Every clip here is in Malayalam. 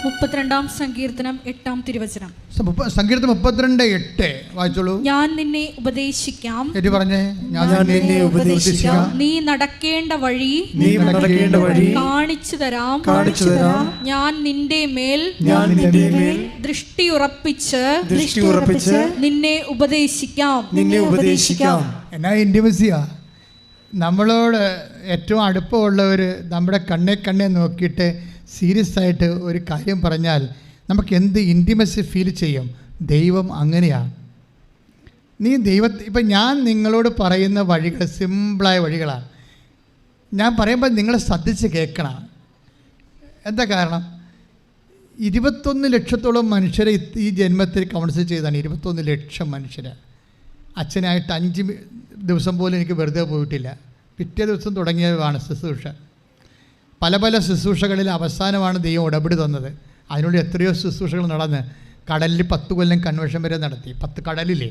32 സങ്കീർത്തനം 8 തിരുവചനം. സങ്കീർത്തനം 32:8 വായിച്ചോളൂ. ഞാൻ നിന്നെ ഉപദേശിക്കാം. പറഞ്ഞേ, ഞാൻ നിന്നെ ഉപദേശിക്കാം. നീ നടക്കേണ്ട വഴി കാണിച്ചു തരാം. ഞാൻ നിന്റെ മേൽ ദൃഷ്ടിയുറപ്പിച്ച് നിന്നെ ഉപദേശിക്കാം. എന്നാ ഇന്റിമസിയാ. നമ്മളോട് ഏറ്റവും അടുപ്പമുള്ളവർ നമ്മുടെ കണ്ണെ നോക്കിയിട്ട് സീരിയസ് ആയിട്ട് ഒരു കാര്യം പറഞ്ഞാൽ നമുക്ക് എന്ത് ഇൻറ്റിമസി ഫീൽ ചെയ്യും. ദൈവം അങ്ങനെയാണ്. നീ ഇപ്പം ഞാൻ നിങ്ങളോട് പറയുന്ന വഴികൾ സിമ്പിളായ വഴികളാണ്. ഞാൻ പറയുമ്പോൾ നിങ്ങൾ ശ്രദ്ധിച്ച് കേൾക്കണം. എന്താ കാരണം? 21 ലക്ഷത്തോളം മനുഷ്യരെ ഈ ജന്മത്തിൽ കൗൺസിൽ ചെയ്താണ്. 21 ലക്ഷം മനുഷ്യരെ. അച്ഛനായിട്ട് 5 ദിവസം പോലും എനിക്ക് വെറുതെ പോയിട്ടില്ല. പിറ്റേ ദിവസം തുടങ്ങിയതാണ് ശുശ്രൂഷ. പല ശുശ്രൂഷകളിൽ അവസാനമാണ് ദൈവം ഉടമ്പടി തന്നത്. അതിനുള്ളിൽ എത്രയോ ശുശ്രൂഷകൾ നടന്ന് കടലിൽ 10 കൊല്ലം കൺവെൻഷൻ വരെ നടത്തി. 10 കടലിലെ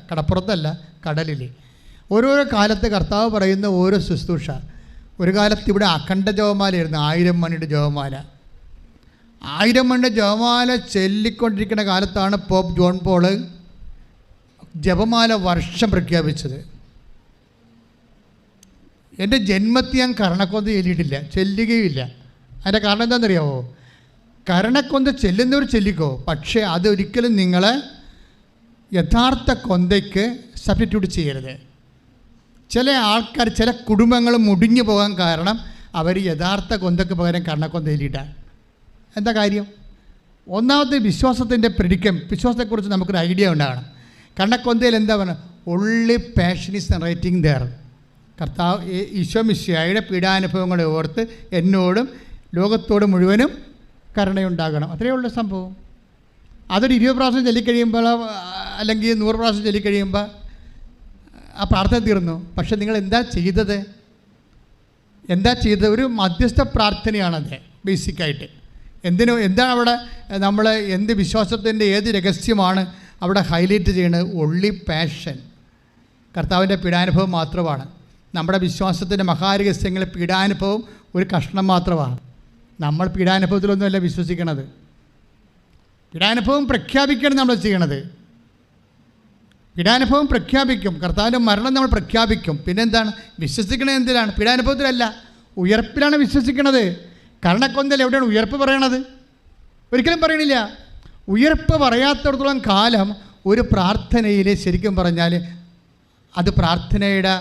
കടപ്പുറത്തല്ല, കടലിലെ ഓരോരോ കാലത്ത് കർത്താവ് പറയുന്ന ഓരോ ശുശ്രൂഷ. ഒരു കാലത്ത് ഇവിടെ അഖണ്ഡ ജപമാലയായിരുന്നു. 1000 മണിയുടെ ജപമാല. 1000 മണിയുടെ ജപമാല ചൊല്ലിക്കൊണ്ടിരിക്കുന്ന കാലത്താണ് പോപ്പ് ജോൺ പോൾ ജപമാല വർഷം പ്രഖ്യാപിച്ചത്. എൻ്റെ ജന്മത്തിൽ ഞാൻ കരണക്കൊന്ത ചൊല്ലിയിട്ടില്ല, ചെല്ലുകയില്ല. അതിൻ്റെ കാരണം എന്താണെന്നറിയാമോ? കരണക്കൊന്ത ചെല്ലുന്നവർ ചെല്ലിക്കോ, പക്ഷേ അതൊരിക്കലും നിങ്ങളെ യഥാർത്ഥ കൊന്തയ്ക്ക് സബ്സ്റ്റിറ്റ്യൂട്ട് ചെയ്യരുത്. ചില ആൾക്കാർ, ചില കുടുംബങ്ങൾ മുടിഞ്ഞു പോകാൻ കാരണം അവർ യഥാർത്ഥ കൊന്തയ്ക്ക് പകരം കരണക്കൊന്ത ചൊല്ലിയിട്ടാണ്. എന്താ കാര്യം? ഒന്നാമത്തെ വിശ്വാസത്തിൻ്റെ വിശ്വാസത്തെക്കുറിച്ച് നമുക്കൊരു ഐഡിയ ഉണ്ടാകണം. കരണക്കൊന്തയിൽ എന്താ പറയുക? Only passion is narrating there. കർത്താവ് ഈശോ മിശിഹായുടെ പീഡാനുഭവങ്ങളെ ഓർത്ത് എന്നോടും ലോകത്തോട് മുഴുവനും കരുണയുണ്ടാകണം. അത്രയേ ഉള്ള സംഭവം. അതൊരു 20 പ്രാവശ്യം ചൊല്ലിക്കഴിയുമ്പോൾ അല്ലെങ്കിൽ 100 പ്രാവശ്യം ചൊല്ലിക്കഴിയുമ്പോൾ ആ പ്രാർത്ഥന തീർന്നു. പക്ഷെ നിങ്ങൾ എന്താ ചെയ്തത്? ഒരു മധ്യസ്ഥ പ്രാർത്ഥനയാണത് ബേസിക്കായിട്ട്. എന്താണ് അവിടെ നമ്മൾ എന്ത് വിശ്വാസത്തിൻ്റെ ഏത് രഹസ്യമാണ് അവിടെ ഹൈലൈറ്റ് ചെയ്യുന്നത്? Only passion. കർത്താവിൻ്റെ പീഡാനുഭവം മാത്രമാണ്. നമ്മുടെ വിശ്വാസത്തിൻ്റെ മഹാരഹസ്യങ്ങൾ പീഡാനുഭവം ഒരു കഷ്ണം മാത്രമാണ്. നമ്മൾ പീഡാനുഭവത്തിലൊന്നുമല്ല വിശ്വസിക്കണത്. പീഡാനുഭവം പ്രഖ്യാപിക്കണം നമ്മൾ ചെയ്യണത്. പീഡാനുഭവം പ്രഖ്യാപിക്കും. കർത്താവിൻ്റെ മരണം നമ്മൾ പ്രഖ്യാപിക്കും. പിന്നെന്താണ് വിശ്വസിക്കണത്? എന്തിനാണ്? പീഡാനുഭവത്തിലല്ല, ഉയർപ്പിലാണ് വിശ്വസിക്കണത്. കരണക്കൊന്തൽ എവിടെയാണ് ഉയർപ്പ് പറയണത്? ഒരിക്കലും പറയണില്ല. ഉയർപ്പ് പറയാത്തിടത്തോളം കാലം ഒരു പ്രാർത്ഥനയിൽ ശരിക്കും പറഞ്ഞാൽ അത് പ്രാർത്ഥനയുടെ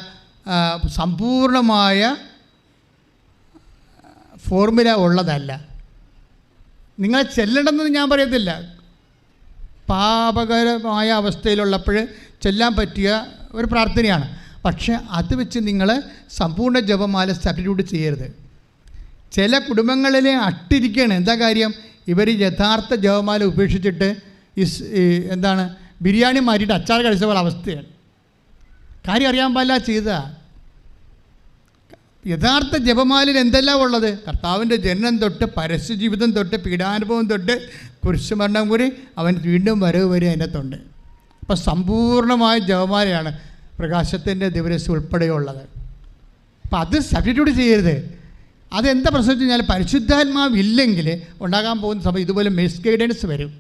സമ്പൂർണമായ ഫോർമുല ഉള്ളതല്ല. നിങ്ങൾ ചെല്ലണമെന്ന് ഞാൻ പറയത്തില്ല. പാപകരമായ അവസ്ഥയിലുള്ളപ്പോൾ ചെല്ലാൻ പറ്റിയ ഒരു പ്രാർത്ഥനയാണ്. പക്ഷേ അത് വെച്ച് നിങ്ങൾ സമ്പൂർണ്ണ ജപമാല സബ്സ്റ്റിറ്റ്യൂട്ട് ചെയ്യരുത്. ചില കുടുംബങ്ങളിൽ അട്ടിരിക്കുകയാണ്. എന്താ കാര്യം? ഇവർ യഥാർത്ഥ ജപമാല ഉപേക്ഷിച്ചിട്ട് ബിരിയാണി മാറ്റിയിട്ട് അച്ചാർ കഴിച്ച പോലെ അവസ്ഥയാണ്. കാര്യം അറിയാൻ പാടില്ല ചെയ്ത. യഥാർത്ഥ ജപമാലയിൽ എന്തെല്ലാം ഉള്ളത്? കർത്താവിൻ്റെ ജനനം തൊട്ട് പരസ്യജീവിതം തൊട്ട് പീഡാനുഭവം തൊട്ട് കുരിശുമരണം കൂടി അവൻ വീണ്ടും വരവ് വരെ അതിനകത്തുണ്ട്. അപ്പം സമ്പൂർണ്ണമായ ജപമാലയാണ് പ്രകാശത്തിൻ്റെ ദിവസം ഉൾപ്പെടെയുള്ളത്. അപ്പം അത് സബ്സ്റ്റിറ്റ്യൂട്ട് ചെയ്യരുത്. അതെന്താ പ്രശ്നം വെച്ച് കഴിഞ്ഞാൽ പരിശുദ്ധാത്മാവില്ലെങ്കിൽ ഉണ്ടാകാൻ പോകുന്ന സഭ ഇതുപോലെ മിസ്ഗൈഡൻസ് വരും.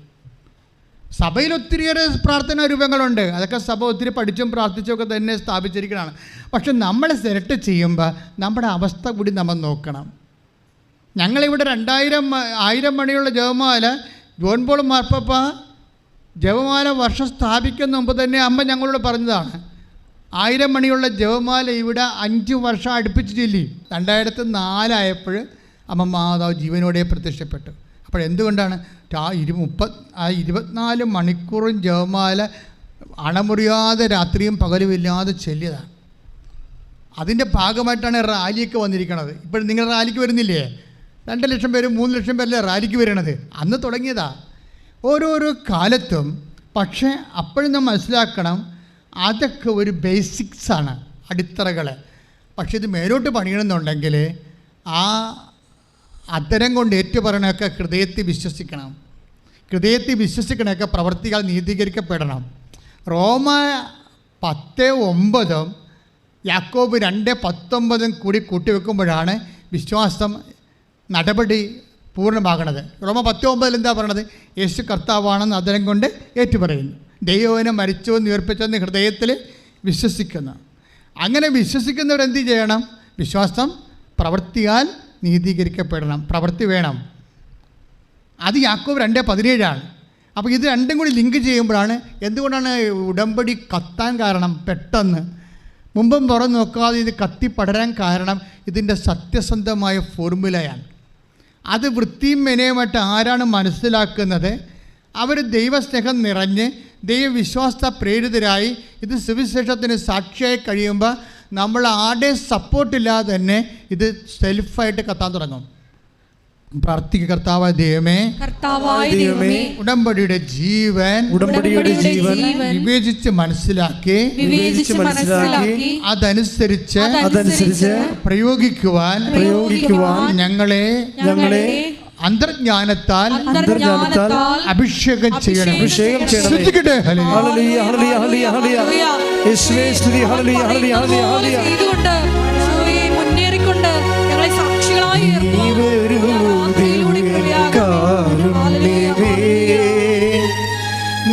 സഭയിൽ ഒത്തിരിയേറെ പ്രാർത്ഥനാ രൂപങ്ങളുണ്ട്. അതൊക്കെ സഭ ഒത്തിരി പഠിച്ചും പ്രാർത്ഥിച്ചുമൊക്കെ തന്നെ സ്ഥാപിച്ചിരിക്കുന്നതാണ്. പക്ഷെ നമ്മൾ സെലക്ട് ചെയ്യുമ്പോൾ നമ്മുടെ അവസ്ഥ കൂടി നമ്മൾ നോക്കണം. ഞങ്ങളിവിടെ 1000 മണിയുള്ള ജപമാല ജോൺ പോൾ മാർപ്പാപ്പ ജപമാല വർഷം സ്ഥാപിക്കുന്ന മുമ്പ് തന്നെ അമ്മ ഞങ്ങളോട് പറഞ്ഞതാണ്. 1000 മണിയുള്ള ജപമാല ഇവിടെ 5 വർഷം അടുപ്പിച്ച് ചൊല്ലി. 2004 ആയപ്പോൾ അമ്മ മാതാവ് ജീവനോടെ പ്രത്യക്ഷപ്പെട്ടു. അപ്പോൾ എന്തുകൊണ്ടാണ്? 24 മണിക്കൂറും ജപമാല അണമുറിയാതെ രാത്രിയും പകലുമില്ലാതെ ചൊല്ലിയതാണ്. അതിൻ്റെ ഭാഗമായിട്ടാണ് റാലിയൊക്കെ വന്നിരിക്കുന്നത്. ഇപ്പോഴും നിങ്ങൾ റാലിക്ക് വരുന്നില്ലേ? 2 ലക്ഷം പേര് 3 ലക്ഷം പേരല്ലേ റാലിക്ക് വരണത്? അന്ന് തുടങ്ങിയതാ. ഓരോരോ കാലത്തും. പക്ഷേ അപ്പോഴും നാം മനസ്സിലാക്കണം, അതൊക്കെ ഒരു ബേസിക്സാണ്, അടിത്തറകൾ. പക്ഷേ ഇത് മേലോട്ട് പണിയണമെന്നുണ്ടെങ്കിൽ ആ അത്തരം കൊണ്ട് ഏറ്റുപറയണമൊക്കെ ഹൃദയത്തിൽ വിശ്വസിക്കണം. ഹൃദയത്തിൽ വിശ്വസിക്കണമൊക്കെ പ്രവർത്തികൾ നീതീകരിക്കപ്പെടണം. റോമ 10:9 യാക്കോബ് 2:19 കൂടി കൂട്ടിവെക്കുമ്പോഴാണ് വിശ്വാസം നടപടി പൂർണ്ണമാകണത്. റോമ 10:9 എന്താ പറയണത്? യേശു കർത്താവാണെന്ന് അതരം കൊണ്ട് ഏറ്റുപറയുന്നു, ദൈവനെ മരിച്ചോന്ന് ഉയർപ്പിച്ചെന്ന് ഹൃദയത്തിൽ വിശ്വസിക്കുന്നു. അങ്ങനെ വിശ്വസിക്കുന്നവരെന്ത് ചെയ്യണം? വിശ്വാസം പ്രവൃത്തിയാൽ നീതീകരിക്കപ്പെടണം. പ്രവൃത്തി വേണം. അത് യാക്കോബ് 2:17 അപ്പോൾ ഇത് രണ്ടും കൂടി ലിങ്ക് ചെയ്യുമ്പോഴാണ് എന്തുകൊണ്ടാണ് ഉടമ്പടി കത്താൻ കാരണം. പെട്ടെന്ന് മുമ്പും തുറന്നു നോക്കാതെ ഇത് കത്തിപ്പടരാൻ കാരണം ഇതിൻ്റെ സത്യസന്ധമായ ഫോർമുലയാണ്. അത് വൃത്തിയും മെനയുമായിട്ട് ആരാണ് മനസ്സിലാക്കുന്നത്? അവർ ദൈവസ്നേഹം നിറഞ്ഞ് ദൈവവിശ്വാസ പ്രേരിതരായി ഇത് സുവിശേഷത്തിന് സാക്ഷിയായി കഴിയുമ്പോൾ നമ്മൾ ആരുടെയും സപ്പോർട്ടില്ലാതെ തന്നെ ഇത് സെൽഫായിട്ട് കത്താൻ തുടങ്ങും. പ്രാർത്ഥിക്കുക, കർത്താവായ ദൈവമേ, ഉടമ്പടിയുടെ ജീവൻ വിവേചിച്ച് മനസ്സിലാക്കി അതനുസരിച്ച് പ്രയോഗിക്കുവാൻ ഞങ്ങളെ അന്തർജ്ഞാനത്താൽ അഭിഷേകം ചെയ്യണം. മുന്നേറിക്കൊണ്ട് ഞങ്ങളെ സാക്ഷികളായി നീ വരൂ ദൈവകാരുണ്യമേ,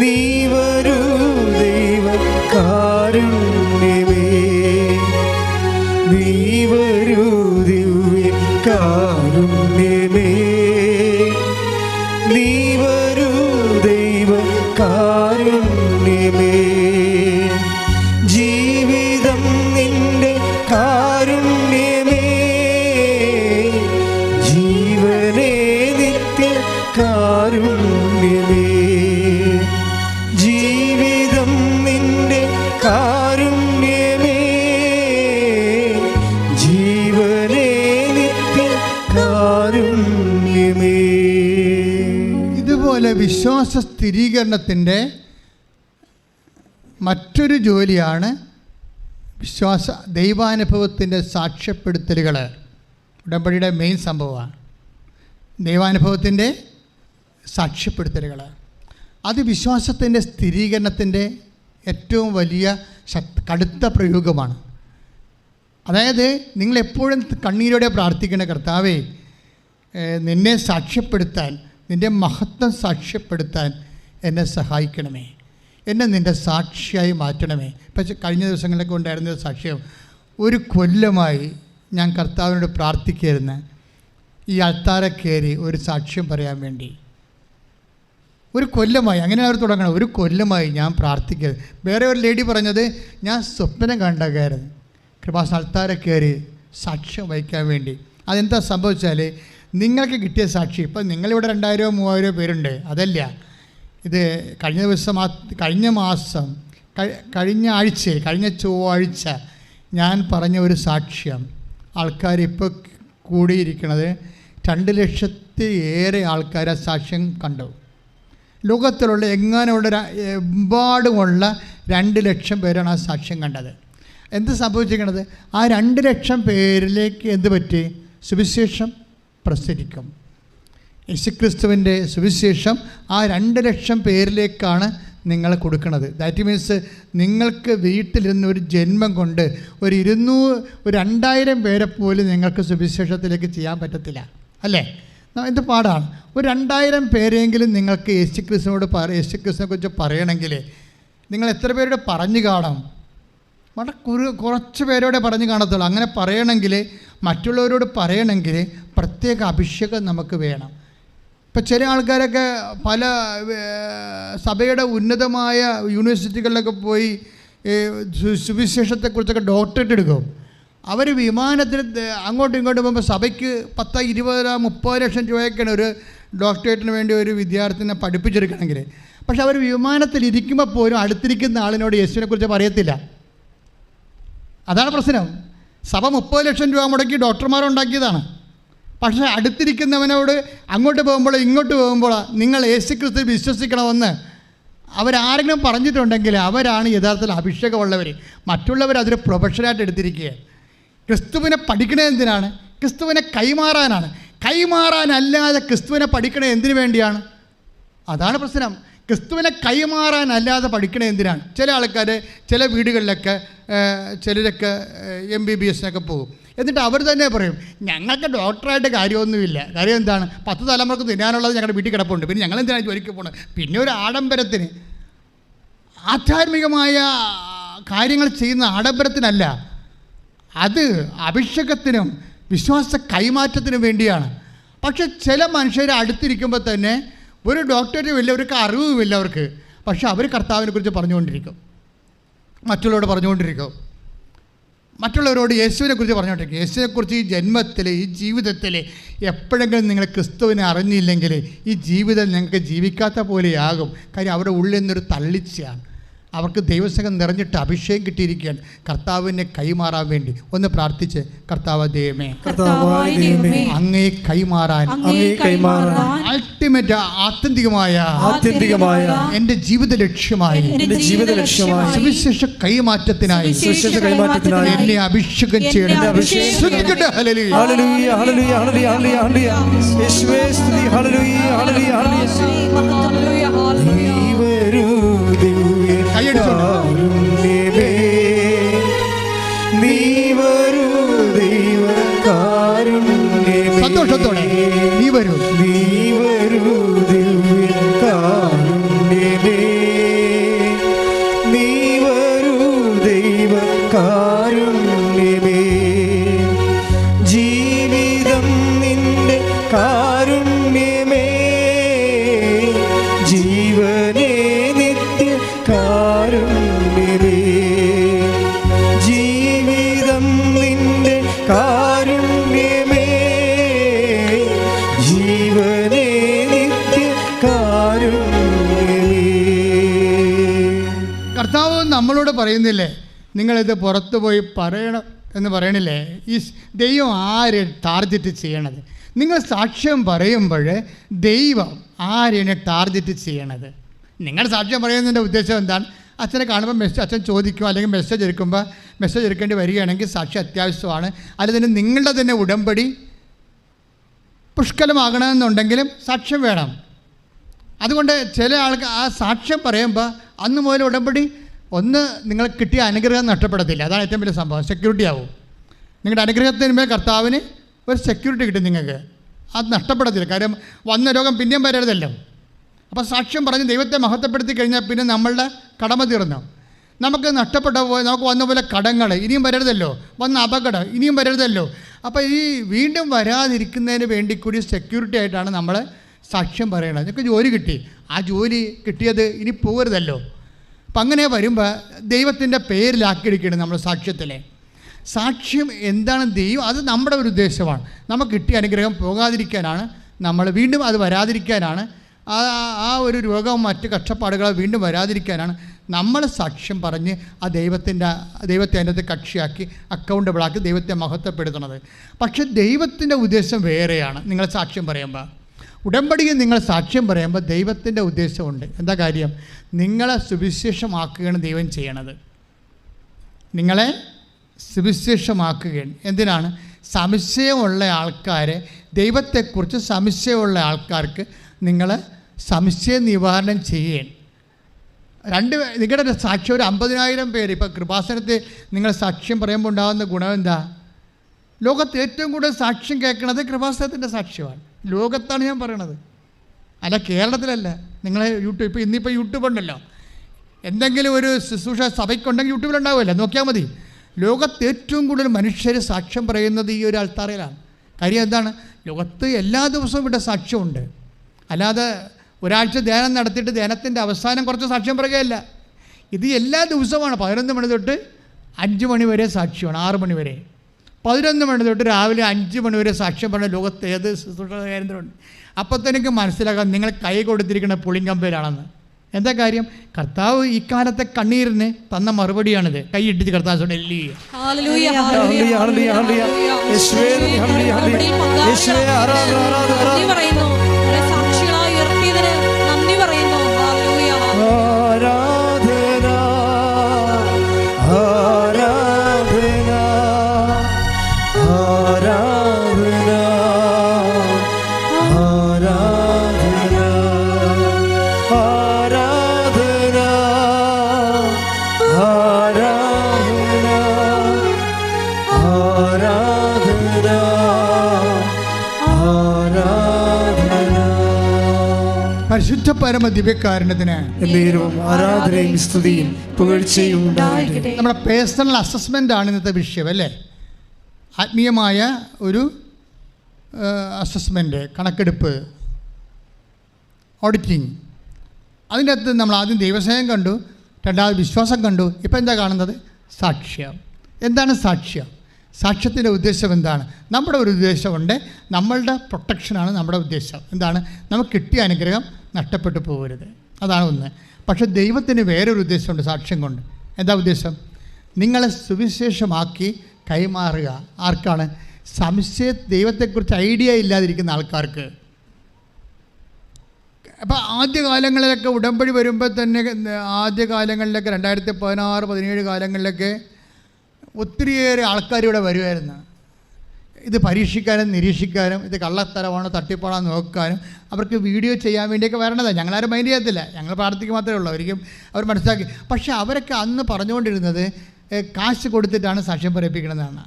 നീ വരൂ ദിവ്യകാരുണ്യമേ, നീ വരൂ ദൈവകാരുണ്യമേ. ജീവിതം നിന്റെ കാരുണ്യമേ, ജീവനേ നിത്യ കാരുണ്യമേ, ജീവിതം നിന്റെ കാരുണ്യമേ, ജീവനേ നിത്യ കാരുണ്യമേ. ഇതുപോലെ വിശ്വാസ സ്ഥിരീകരണത്തിൻ്റെ മറ്റൊരു ജോലിയാണ് ദൈവാനുഭവത്തിൻ്റെ സാക്ഷ്യപ്പെടുത്തലുകൾ. ഉടമ്പടിയുടെ മെയിൻ സംഭവമാണ് ദൈവാനുഭവത്തിൻ്റെ സാക്ഷ്യപ്പെടുത്തലുകൾ. അത് വിശ്വാസത്തിൻ്റെ സ്ഥിരീകരണത്തിൻ്റെ ഏറ്റവും വലിയ കടുത്ത പ്രയോഗമാണ്. അതായത് നിങ്ങളെപ്പോഴും കണ്ണീരോടെ പ്രാർത്ഥിക്കേണ്ട, കർത്താവേ നിന്നെ സാക്ഷ്യപ്പെടുത്താൻ, നിൻ്റെ മഹത്വം സാക്ഷ്യപ്പെടുത്താൻ എന്നെ സഹായിക്കണമേ, എന്നെ നിൻ്റെ സാക്ഷിയായി മാറ്റണമേ. പക്ഷേ കഴിഞ്ഞ ദിവസങ്ങളിലൊക്കെ ഉണ്ടായിരുന്ന സാക്ഷ്യം, ഒരു കൊല്ലമായി ഞാൻ കർത്താവിനോട് പ്രാർത്ഥിക്കായിരുന്നു ഈ അൾത്താര കയറി ഒരു സാക്ഷ്യം പറയാൻ വേണ്ടി. ഒരു കൊല്ലമായി, അങ്ങനെ അവർ തുടങ്ങണം. ഒരു കൊല്ലമായി ഞാൻ പ്രാർത്ഥിക്കരുത്. വേറെ ഒരു ലേഡി പറഞ്ഞത്, ഞാൻ സ്വപ്നം കണ്ടായിരുന്നു കൃപാസന അൾത്താര കയറി സാക്ഷ്യം വഹിക്കാൻ വേണ്ടി. അതെന്താ സംഭവിച്ചാൽ, നിങ്ങൾക്ക് കിട്ടിയ സാക്ഷി, ഇപ്പം നിങ്ങളിവിടെ 2000-3000 പേരുണ്ട്, അതല്ല. ഇത് കഴിഞ്ഞ മാസം കഴിഞ്ഞ ചൊവ്വാഴ്ച ഞാൻ പറഞ്ഞ ഒരു സാക്ഷ്യം ആൾക്കാർ ഇപ്പോൾ കൂടിയിരിക്കുന്നത് 2 ലക്ഷത്തിലേറെ ആൾക്കാർ ആ സാക്ഷ്യം കണ്ടു. ലോകത്തിലുള്ള എമ്പാടുമുള്ള 2 ലക്ഷം പേരാണ് ആ സാക്ഷ്യം കണ്ടത്. എന്ത് സംഭവിച്ചിരിക്കണത്? ആ 2 ലക്ഷം പേരിലേക്ക് എന്ത് പറ്റി? സുവിശേഷം പ്രസരിക്കും. യേശുക്രിസ്തുവിൻ്റെ സുവിശേഷം ആ 2 ലക്ഷം പേരിലേക്കാണ് നിങ്ങൾ കൊടുക്കുന്നത്. ദാറ്റ് മീൻസ് നിങ്ങൾക്ക് വീട്ടിലിരുന്ന് ഒരു ജന്മം കൊണ്ട് ഒരു 2000 പേരെ പോലും നിങ്ങൾക്ക് സുവിശേഷത്തിലേക്ക് ചെയ്യാൻ പറ്റത്തില്ല, അല്ലേ? എന്ത് പാടാണ്. ഒരു 2000 പേരെങ്കിലും നിങ്ങൾക്ക് യേശുക്രിസ്തുവിനെ കുറിച്ച് പറയണമെങ്കിൽ നിങ്ങൾ എത്ര പേരോട് പറഞ്ഞു കാണും? വളരെ കുറച്ച് പേരോടെ പറഞ്ഞു കാണത്തുള്ളൂ. അങ്ങനെ പറയണമെങ്കിൽ, മറ്റുള്ളവരോട് പറയണമെങ്കിൽ പ്രത്യേക അഭിഷേകം നമുക്ക് വേണം. ഇപ്പം ചില ആൾക്കാരൊക്കെ പല സഭയുടെ ഉന്നതമായ യൂണിവേഴ്സിറ്റികളിലൊക്കെ പോയി സുവിശേഷത്തെക്കുറിച്ചൊക്കെ ഡോക്ടറേറ്റ് എടുക്കും. അവർ വിമാനത്തിൽ അങ്ങോട്ടും ഇങ്ങോട്ടും പോകുമ്പോൾ സഭയ്ക്ക് 10, 20, 30 ലക്ഷം രൂപയൊക്കെയാണ് ഒരു ഡോക്ടറേറ്റിന് വേണ്ടി ഒരു വിദ്യാർത്ഥിനെ പഠിപ്പിച്ചെടുക്കണമെങ്കിൽ. പക്ഷെ അവർ വിമാനത്തിൽ ഇരിക്കുമ്പോൾ പോലും അടുത്തിരിക്കുന്ന ആളിനോട് യേശുവിനെക്കുറിച്ച് പറയത്തില്ല. അതാണ് പ്രശ്നം. സഭ 30 ലക്ഷം രൂപ മുടക്കി ഡോക്ടർമാരുണ്ടാക്കിയതാണ്. പക്ഷേ അടുത്തിരിക്കുന്നവനോട് അങ്ങോട്ട് പോകുമ്പോൾ ഇങ്ങോട്ട് പോകുമ്പോൾ നിങ്ങൾ യേശുക്രിസ്തു വിശ്വസിക്കണമെന്ന് അവരാരെങ്കിലും പറഞ്ഞിട്ടുണ്ടെങ്കിൽ അവരാണ് യഥാർത്ഥത്തിൽ അഭിഷേകമുള്ളവർ. മറ്റുള്ളവർ അതൊരു പ്രൊഫഷനായിട്ട് എടുത്തിരിക്കുക. ക്രിസ്തുവിനെ പഠിക്കണത് എന്തിനാണ്? ക്രിസ്തുവിനെ കൈമാറാനാണ്. കൈമാറാനല്ലാതെ ക്രിസ്തുവിനെ പഠിക്കണത് എന്തിനു വേണ്ടിയാണ്? അതാണ് പ്രശ്നം. ക്രിസ്തുവിനെ കൈമാറാനല്ലാതെ പഠിക്കണത് എന്തിനാണ്? ചില ആൾക്കാർ ചില വീടുകളിലൊക്കെ ചിലരൊക്കെ MBBS പോകും. എന്നിട്ട് അവർ തന്നെ പറയും ഞങ്ങൾക്ക് ഡോക്ടറായിട്ട് കാര്യമൊന്നുമില്ല. കാര്യം എന്താണ്? 10 തലമുറക്ക് തിന്നാനുള്ളത് ഞങ്ങളുടെ വീട്ടിൽ കിടപ്പുണ്ട്, പിന്നെ ഞങ്ങൾ എന്തിനാണ് ജോലിക്ക് പോകുന്നത്? പിന്നെ ഒരു ആഡംബരത്തിന്, ആധ്യാത്മികമായ കാര്യങ്ങൾ ചെയ്യുന്ന ആഡംബരത്തിനല്ല, അത് അഭിഷേകത്തിനും വിശ്വാസ കൈമാറ്റത്തിനും വേണ്ടിയാണ്. പക്ഷെ ചില മനുഷ്യർ അടുത്തിരിക്കുമ്പോൾ തന്നെ ഒരു ഡോക്ടറേറ്റും ഇല്ല, അവർക്ക് അറിവുമില്ല അവർക്ക്, പക്ഷെ അവർ കർത്താവിനെ കുറിച്ച് പറഞ്ഞുകൊണ്ടിരിക്കും, മറ്റുള്ളവരോട് പറഞ്ഞുകൊണ്ടിരിക്കും, മറ്റുള്ളവരോട് യേശുവിനെ കുറിച്ച് പറഞ്ഞുകൊണ്ടിരിക്കും. യേശുവിനെക്കുറിച്ച് ഈ ജന്മത്തിൽ, ഈ ജീവിതത്തിൽ എപ്പോഴെങ്കിലും നിങ്ങൾ ക്രിസ്തുവിനെ അറിഞ്ഞില്ലെങ്കിൽ ഈ ജീവിതം ഞങ്ങൾക്ക് ജീവിക്കാത്ത പോലെയാകും. കാര്യം അവരുടെ ഉള്ളിൽ നിന്നൊരു തള്ളിച്ചയാണ്. അവർക്ക് ദൈവസ്നേഹം നിറഞ്ഞിട്ട് അഭിഷേകം കിട്ടിയിരിക്കുകയാണ് കർത്താവിനെ കൈമാറാൻ വേണ്ടി. ഒന്ന് പ്രാർത്ഥിച്ച്, കർത്താവ് ദൈവമേ, അങ്ങേ കൈമാറാൻ അൾട്ടിമേറ്റ് ആത്യന്തികമായ എൻ്റെ ജീവിത ലക്ഷ്യമായി സുവിശേഷ കൈമാറ്റത്തിനായി എന്നെ അഭിഷേകം ചെയ്യണം. സന്തോഷത്തോടെ നീ വരൂ, ജീവിതം നിന്റെ കാരുണ്യമേ, ജീവനേ നിത്യ കാരുണ്യമേ, ജീവിതം നിന്റെ കാരുണ്യമേ, ജീവനേ നിത്യ കാരുണ്യമേ. കർത്താവ് നമ്മളോട് പറയുന്നില്ലേ, നിങ്ങളിത് പുറത്തു പോയി പറയണം എന്ന് പറയണില്ലേ? ഈ ദൈവം ആര് ടാർഗറ്റ് ചെയ്യണത്? നിങ്ങൾ സാക്ഷ്യം പറയുമ്പോൾ ദൈവം ആരെയാണ് ടാർഗറ്റ് ചെയ്യണത്? നിങ്ങൾ സാക്ഷ്യം പറയുന്നതിൻ്റെ ഉദ്ദേശം എന്താണ്? അച്ഛനെ കാണുമ്പോൾ അച്ഛൻ ചോദിക്കും, അല്ലെങ്കിൽ മെസ്സേജ് എടുക്കേണ്ടി വരികയാണെങ്കിൽ സാക്ഷ്യം അത്യാവശ്യമാണ്. അല്ലെങ്കിൽ നിങ്ങളുടെ തന്നെ ഉടമ്പടി പുഷ്കലമാകണമെന്നുണ്ടെങ്കിലും സാക്ഷ്യം വേണം. അതുകൊണ്ട് ചില ആൾക്ക് ആ സാക്ഷ്യം പറയുമ്പോൾ അന്ന് മുതൽ ഉടമ്പടി ഒന്ന് നിങ്ങൾ കിട്ടിയ അനുഗ്രഹം നഷ്ടപ്പെടത്തില്ല. അതാണ് ഏറ്റവും വലിയ സംഭവം. സെക്യൂരിറ്റി ആവും. നിങ്ങളുടെ അനുഗ്രഹത്തിന് മേൽ കർത്താവിന് ഒരു സെക്യൂരിറ്റി കിട്ടും നിങ്ങൾക്ക്. അത് നഷ്ടപ്പെടത്തില്ല. കാര്യം വന്ന രോഗം പിന്നെയും വരരുതല്ലോ. അപ്പോൾ സാക്ഷ്യം പറഞ്ഞ് ദൈവത്തെ മഹത്വപ്പെടുത്തി കഴിഞ്ഞാൽ പിന്നെ നമ്മളുടെ കടമ തീർന്നു. നമുക്ക് നഷ്ടപ്പെട്ട പോയി, നമുക്ക് വന്ന പോലെ കടങ്ങൾ ഇനിയും വരരുതല്ലോ, വന്ന അപകടം ഇനിയും വരരുതല്ലോ. അപ്പോൾ ഈ വീണ്ടും വരാതിരിക്കുന്നതിന് വേണ്ടി കൂടി സെക്യൂരിറ്റി ആയിട്ടാണ് നമ്മൾ സാക്ഷ്യം പറയണത്. നിങ്ങൾക്ക് ജോലി കിട്ടി, ആ ജോലി കിട്ടിയത് ഇനി പോകരുതല്ലോ. അപ്പം അങ്ങനെ വരുമ്പോൾ ദൈവത്തിൻ്റെ പേരിലാക്കിയെടുക്കുകയാണ് നമ്മൾ സാക്ഷ്യത്തിലെ. സാക്ഷ്യം എന്താണ്? ദൈവം, അത് നമ്മുടെ ഒരു ഉദ്ദേശമാണ്. നമുക്ക് കിട്ടിയ അനുഗ്രഹം പോകാതിരിക്കാനാണ്, നമ്മൾ വീണ്ടും അത് വരാതിരിക്കാനാണ്, ആ ഒരു രോഗവും മറ്റ് കഷ്ടപ്പാടുകളോ വീണ്ടും വരാതിരിക്കാനാണ് നമ്മൾ സാക്ഷ്യം പറഞ്ഞ് ആ ദൈവത്തെ അതിനകത്ത് കക്ഷിയാക്കി അക്കൗണ്ടബിളാക്കി ദൈവത്തെ മഹത്വപ്പെടുത്തുന്നത്. പക്ഷേ ദൈവത്തിൻ്റെ ഉദ്ദേശം വേറെയാണ്. നിങ്ങൾ സാക്ഷ്യം പറയുമ്പോൾ, ഉടമ്പടിയിൽ നിങ്ങൾ സാക്ഷ്യം പറയുമ്പോൾ ദൈവത്തിൻ്റെ ഉദ്ദേശമുണ്ട്. എന്താ കാര്യം? നിങ്ങളെ സുവിശേഷമാക്കുകയാണ് ദൈവം ചെയ്യണത്. നിങ്ങളെ സുവിശേഷമാക്കുകയാണ്. എന്തിനാണ്? സംശയമുള്ള ആൾക്കാരെ, ദൈവത്തെക്കുറിച്ച് സംശയമുള്ള ആൾക്കാർക്ക് നിങ്ങൾ സംശയ നിവാരണം ചെയ്യുകയാണ്. നിങ്ങളുടെ സാക്ഷ്യം ഒരു 50,000 പേര് ഇപ്പോൾ കൃപാസനത്തിൽ നിങ്ങൾ സാക്ഷ്യം പറയുമ്പോൾ ഉണ്ടാകുന്ന ഗുണം എന്താ? ലോകത്ത് ഏറ്റവും കൂടുതൽ സാക്ഷ്യം കേൾക്കുന്നത് കൃപാസനത്തിൻ്റെ സാക്ഷ്യമാണ്. ലോകത്താണ് ഞാൻ പറയണത്, അല്ല കേരളത്തിലല്ല. നിങ്ങൾ ഇന്നിപ്പോൾ യൂട്യൂബ് ഉണ്ടല്ലോ, എന്തെങ്കിലും ഒരു ശുശ്രൂഷ സഭയ്ക്കുണ്ടെങ്കിൽ യൂട്യൂബിലുണ്ടാവുമല്ലോ, നോക്കിയാൽ മതി. ലോകത്ത് ഏറ്റവും കൂടുതൽ മനുഷ്യർ സാക്ഷ്യം പറയുന്നത് ഈ ഒരു അൾത്താറയിലാണ്. കാര്യം എന്താണ്? ലോകത്ത് എല്ലാ ദിവസവും ഇവിടെ സാക്ഷ്യമുണ്ട്. അല്ലാതെ ഒരാഴ്ച ധ്യാനം നടത്തിയിട്ട് ധ്യാനത്തിൻ്റെ അവസാനം കുറച്ച് സാക്ഷ്യം പറയുകയല്ല. ഇത് എല്ലാ ദിവസവുമാണ്. 11 മണി തൊട്ട് 5 മണി വരെ സാക്ഷ്യമാണ്, 6 മണി വരെ. 11 മണി തൊട്ട് രാവിലെ 5 മണി വരെ സാക്ഷ്യം പറഞ്ഞ ലോകത്ത് ഏത് ശുശ്രൂഷ കേന്ദ്രമുണ്ട്. അപ്പോൾ തന്നെ എനിക്ക് മനസ്സിലാക്കാം നിങ്ങൾ കൈ കൊടുത്തിരിക്കുന്ന പുളിങ്കമ്പയിലാണെന്ന്. എന്താ കാര്യം? കർത്താവ് ഈ കാലത്തെ കണ്ണീരിന് തന്ന മറുപടിയാണിത്. കൈ ഇട്ടിച്ച് കർത്താവ് ആരാധന പരിശുദ്ധ പരമ ദിവ്യകാരുണ്യത്തിന് എന്നേരവും ആരാധനയും സ്തുതിയും പുകഴ്ചയും ഉണ്ടാകട്ടെ. നമ്മുടെ പേഴ്സണൽ അസസ്മെൻ്റ് ആണ് ഇന്നത്തെ വിഷയം അല്ലേ? ആത്മീയമായ ഒരു അസസ്മെൻ്റ്, കണക്കെടുപ്പ്, ഓഡിറ്റിംഗ്. അതിൻ്റെ അകത്ത് നമ്മൾ ആദ്യം ദൈവസ്നേഹം കണ്ടു, രണ്ടാമത് വിശ്വാസം കണ്ടു. ഇപ്പോൾ എന്താ കാണുന്നത്? സാക്ഷ്യം. എന്താണ് സാക്ഷ്യം? സാക്ഷ്യത്തിൻ്റെ ഉദ്ദേശം എന്താണ്? നമ്മുടെ ഒരു ഉദ്ദേശമുണ്ട്, നമ്മളുടെ പ്രൊട്ടക്ഷനാണ് നമ്മുടെ ഉദ്ദേശം. എന്താണ്? നമുക്ക് കിട്ടിയ അനുഗ്രഹം നഷ്ടപ്പെട്ടു പോകരുത്, അതാണ് ഒന്ന്. പക്ഷേ ദൈവത്തിന് വേറൊരു ഉദ്ദേശമുണ്ട് സാക്ഷ്യം കൊണ്ട്. എന്താ ഉദ്ദേശം? നിങ്ങളെ സുവിശേഷമാക്കി കൈമാറുക. ആർക്കാണ്? ദൈവത്തെക്കുറിച്ച് ഐഡിയ ഇല്ലാതിരിക്കുന്ന ആൾക്കാർക്ക്. അപ്പോൾ ആദ്യകാലങ്ങളിലൊക്കെ ഉടമ്പടി വരുമ്പോൾ തന്നെ, ആദ്യകാലങ്ങളിലൊക്കെ 2016-17 കാലങ്ങളിലൊക്കെ ഒത്തിരിയേറെ ആൾക്കാർ ഇവിടെ വരുമായിരുന്നു. ഇത് പരീക്ഷിക്കാനും നിരീക്ഷിക്കാനും, ഇത് കള്ളത്തരമാണോ തട്ടിപ്പാണോ നോക്കാനും, അവർക്ക് വീഡിയോ ചെയ്യാൻ വേണ്ടിയൊക്കെ വരണതാണ്. ഞങ്ങളാരും മൈൻഡ് ചെയ്യത്തില്ല, ഞങ്ങൾ പ്രാർത്ഥിക്കുക മാത്രമേ ഉള്ളൂ. ഒരിക്കലും അവർ മനസ്സിലാക്കി. പക്ഷേ അവരൊക്കെ അന്ന് പറഞ്ഞുകൊണ്ടിരുന്നത് കാശ് കൊടുത്തിട്ടാണ് സാക്ഷ്യം പറയിപ്പിക്കണമെന്നാണ്.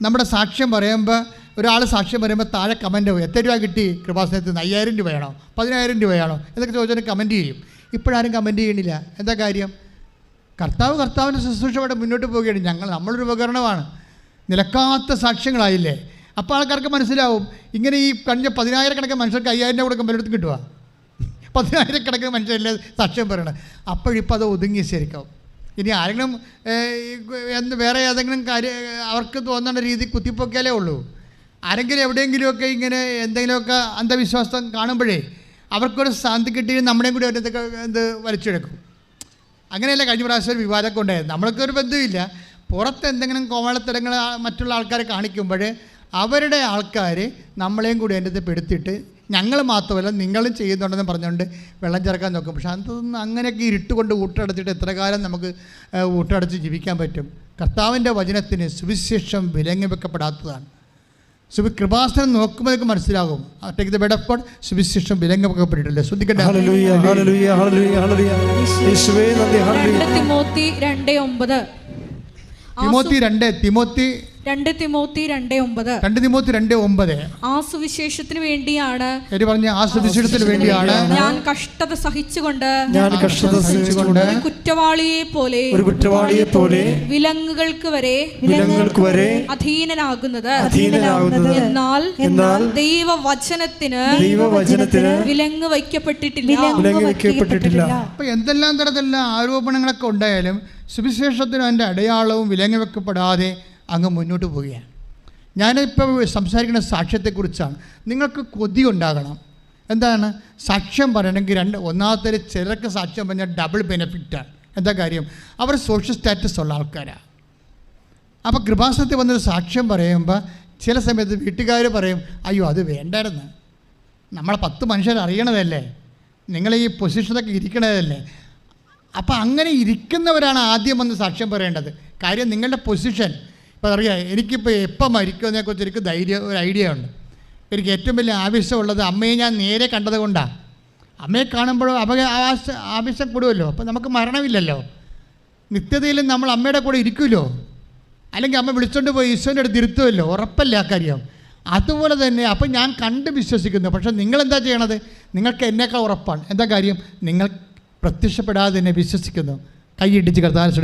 നമ്മുടെ സാക്ഷ്യം പറയുമ്പോൾ, ഒരാൾ സാക്ഷ്യം പറയുമ്പോൾ താഴെ കമൻറ്റ് പോയി, എത്ര രൂപ കിട്ടി കൃപാസനത്തിൽ നിന്ന്? 5000 രൂപയാണോ 10000 രൂപയാണോ എന്നൊക്കെ ചോദിച്ചാൽ കമൻറ്റ് ചെയ്യും. ഇപ്പോഴാരും കമൻറ്റ് ചെയ്യണില്ല. എന്താ കാര്യം? കർത്താവിൻ്റെ ശുശ്രൂഷയോടെ മുന്നോട്ട് പോവുകയാണ്. നമ്മളൊരു ഉപകരണമാണ്. നിലക്കാത്ത സാക്ഷ്യങ്ങളായില്ലേ? അപ്പോൾ ആൾക്കാർക്ക് മനസ്സിലാവും, ഇങ്ങനെ ഈ കഴിഞ്ഞ 10000 കണക്കിന് മനുഷ്യർക്ക് 5000 രൂപ കൊടുക്കാൻ പലയിടത്തും കിട്ടുക. 10000 കണക്കിന് മനുഷ്യരല്ലേ സാക്ഷ്യം പറയണത്. അപ്പോഴിപ്പോൾ അത് ഒതുങ്ങി ശരിക്കും. ഇനി ആരെങ്കിലും വേറെ ഏതെങ്കിലും കാര്യം അവർക്ക് തോന്നുന്ന രീതി കുത്തിപ്പൊക്കിയാലേ ഉള്ളൂ. ആരെങ്കിലും എവിടെയെങ്കിലുമൊക്കെ ഇങ്ങനെ എന്തെങ്കിലുമൊക്കെ അന്ധവിശ്വാസം കാണുമ്പോഴേ അവർക്കൊരു ശാന്തി കിട്ടി നമ്മുടെയും കൂടി എന്ത് വലിച്ചെടുക്കും. അങ്ങനെയല്ല കഴിഞ്ഞ പ്രാവശ്യം വിവാദമൊക്കെ ഉണ്ടായത്. നമ്മൾക്കൊരു ബന്ധമില്ല. പുറത്ത് എന്തെങ്കിലും കോമാളിത്തരങ്ങൾ മറ്റുള്ള ആൾക്കാരെ കാണിക്കുമ്പോൾ അവരുടെ ആൾക്കാർ നമ്മളെയും കൂടി അതിൻ്റെ അടുത്ത് പെടുത്തിയിട്ട് ഞങ്ങൾ മാത്രമല്ല നിങ്ങളും ചെയ്യുന്നുണ്ടെന്ന് പറഞ്ഞുകൊണ്ട് വെള്ളം ചേർക്കാൻ നോക്കും. പക്ഷെ അതൊന്നും അങ്ങനെയൊക്കെ ഇരുട്ടുകൊണ്ട് ഊട്ടടച്ചിട്ട് എത്ര കാലം നമുക്ക് ഊട്ടടച്ച് ജീവിക്കാൻ പറ്റും? കർത്താവിൻ്റെ വചനത്തിന് സുവിശേഷം വിലങ്ങി വെക്കപ്പെടാത്തതാണ്. കൃപാസനം നോക്കുമ്പോഴേക്ക് മനസ്സിലാകും. Take the bed of God. സുവിശേഷം വിലങ്ങി വെക്കപ്പെട്ടിട്ടില്ല. ശ്രദ്ധിക്കട്ടെ. തിമോത്തി 2:9 ആ സുവിശേഷത്തിന് വേണ്ടിയാണ് ഞാൻ കഷ്ടത സഹിച്ചുകൊണ്ട് ഒരു കുറ്റവാളിയെ പോലെ വിലങ്ങുകൾക്ക് വരെ അധീനനാകുന്നത്. എന്നാൽ ദൈവവചനത്തിന് വിലങ്ങ് വയ്ക്കപ്പെട്ടിട്ടില്ല. അപ്പോൾ എന്തെല്ലാം തരത്തിലുള്ള ആരോപണങ്ങളൊക്കെ ഉണ്ടായാലും സുവിശേഷത്തിന് അതിൻ്റെ അടയാളവും വിലങ്ങി വെക്കപ്പെടാതെ അങ്ങ് മുന്നോട്ട് പോവുകയാണ്. ഞാനിപ്പോൾ സംസാരിക്കുന്ന സാക്ഷ്യത്തെക്കുറിച്ചാണ്. നിങ്ങൾക്ക് കൊതി ഉണ്ടാകണം. എന്താണ്? സാക്ഷ്യം പറയണമെങ്കിൽ ഒന്നാമത്തെ ചിലർക്ക് സാക്ഷ്യം പറഞ്ഞാൽ ഡബിൾ ബെനിഫിറ്റാണ്. എന്താ കാര്യം? അവർ സോഷ്യൽ സ്റ്റാറ്റസ് ഉള്ള ആൾക്കാരാണ്. അപ്പോൾ കൃപാസനത്തിൽ വന്നൊരു സാക്ഷ്യം പറയുമ്പോൾ ചില സമയത്ത് വീട്ടുകാർ പറയും, അയ്യോ അത് വേണ്ടായിരുന്നു, നമ്മളെ 10 മനുഷ്യർ അറിയണതല്ലേ, നിങ്ങൾ ഈ പൊസിഷനൊക്കെ ഇരിക്കണതല്ലേ. അപ്പോൾ അങ്ങനെ ഇരിക്കുന്നവരാണ് ആദ്യം വന്ന് സാക്ഷ്യം പറയേണ്ടത്. കാര്യം നിങ്ങളുടെ പൊസിഷൻ ഇപ്പോൾ അറിയാം. എനിക്കിപ്പോൾ എപ്പം മരിക്കുമെന്നതിനെക്കുറിച്ച് എനിക്ക് ഒരു ഐഡിയ ഉണ്ട്. എനിക്ക് ഏറ്റവും വലിയ ആവശ്യമുള്ളത് അമ്മയെ ഞാൻ നേരെ കണ്ടത് കൊണ്ടാണ്. അമ്മയെ കാണുമ്പോഴും ആവശ്യം കൂടുമല്ലോ. അപ്പോൾ നമുക്ക് മരണമില്ലല്ലോ. നിത്യതയിലും നമ്മൾ അമ്മയുടെ കൂടെ ഇരിക്കുമല്ലോ. അല്ലെങ്കിൽ അമ്മ വിളിച്ചുകൊണ്ട് പോയി ഈശോൻ്റെ അടുത്ത് ഇരുത്തുമല്ലോ. ഉറപ്പല്ല ആ കാര്യം. അതുപോലെ തന്നെ അപ്പോൾ ഞാൻ കണ്ട് വിശ്വസിക്കുന്നു. പക്ഷേ നിങ്ങളെന്താ ചെയ്യണത്? നിങ്ങൾക്ക് എന്നേക്കാൾ ഉറപ്പാണ്. എന്താ കാര്യം? നിങ്ങൾ പ്രത്യക്ഷപ്പെടാതെ തന്നെ വിശ്വസിക്കുന്നു. കൈയിടിച്ച് കർത്താവിന്റെ